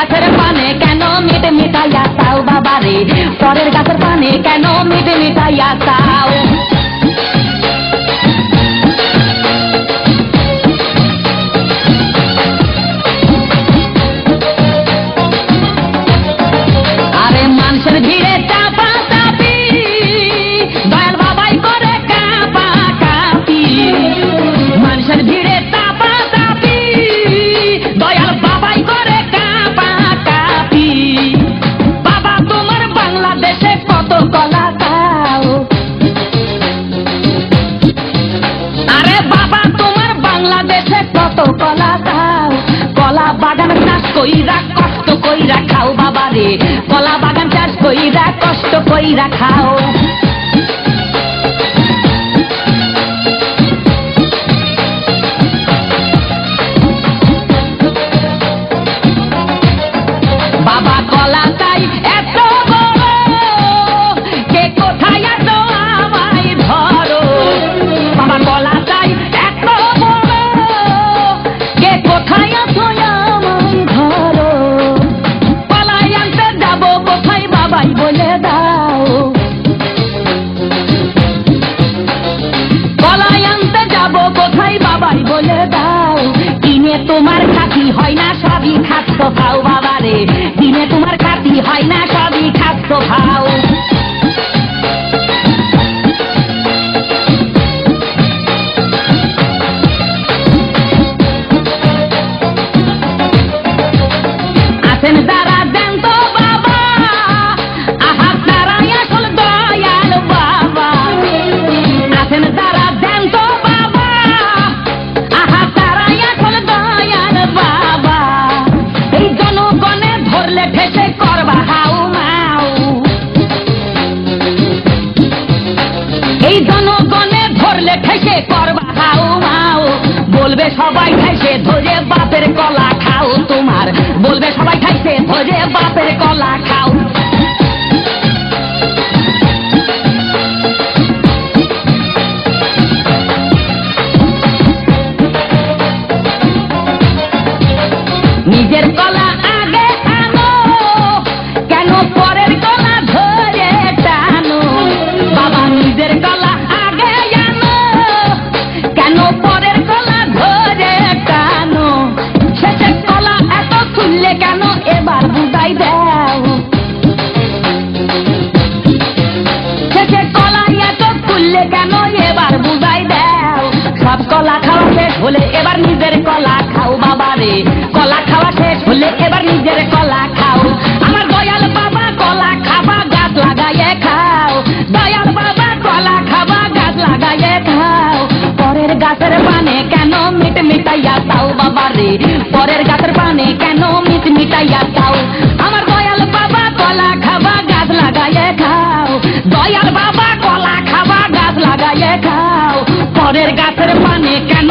গাছের পানে কেন মিট মিটাইয়া চাও বাবা রে, পরের গাছের পানে কেন মিট মিটাইয়া চাও। আরে মানুষের ভিড়ে চাপা চাপি, দয়াল বাবাই করে কাপা কাপি। মানুষের ভিড়ে চাপা চাপি, দয়াল বাবাই করে কাপা কাপি। বাবা তোমার বাংলাদেশে কত কলা খাও, আরে বাবা তোমার বাংলাদেশে কত কলা খাও। কলা বাগান চাষ কইরা কষ্ট কইরা খাও বাবা রে, কলা বাগান চাষ কইরা কষ্ট কইরা খাও। বাবা কলা চাই এত বড়, কে কোথায় এত আমায় ধরো। বাবা কলা চাই এত বড়, কে কোথায় এত আমায় ধরো। কলাই আনতে যাবো কোথায় বাবাই বলে দাও, কলাই আনতে যাবো কোথায় বাবাই বলে দাও। কিনে তোমার খাতি হয় না সবই খাচ্ছ খাও বাবা রে, দিনে তোমার খাতি হয় না সবই খাচ্ছ খাও। আছেন যারা দেন তো বাবা, আহা তারাই আসল দয়াল বাবা। আছেন যারা দেন তো বাবা, আহা তারাই আসল দয়াল বাবা। এই জনগণে ধরলে ঠেসে করবা হাউ মাউ, এই জনগণে ধরলে ঠেসে করবা হাউ মাউ। বলবে সবাই ঠেসে ধরে বাপের কলা খাও তোমার, বলবে সবাই ঠেসে ধরে বাপের কলা খাও। নিজের কলা আগে আনো, কেন পরের কলা ধরে টানো। বাবা নিজের কলা আগে আনো, কেন পরের কলা ধরে টানো। শেষের কলা এত খুললে কেন এবার বুঝাই দাও, শেষের কলা এত খুললে কেন এবার বুঝাই দাও। সব কলা খাওয়া শেষ হলে এবার নিজের কলা খাও বাবা রে, কলা খাওয়া শেষ হলে এবার নিজের কলা খাও। আমার দয়াল বাবা কলা খাবা গাছ লাগাইয়ে খাও, দয়াল বাবা কলা খাবা গাছ লাগাইয়ে খাও। পরের গাছের পানে কেন মিট মিটাইয়া চাও বাবা রে, পরের গাছের পানে কেন মিট মিটাইয়া চাও। আমার দয়াল বাবা কলা খাবা গাছ লাগাইয়ে খাও, দয়াল বাবা কলা খাবা গাছ লাগাইয়ে খাও। পরের গাছের পানে কেন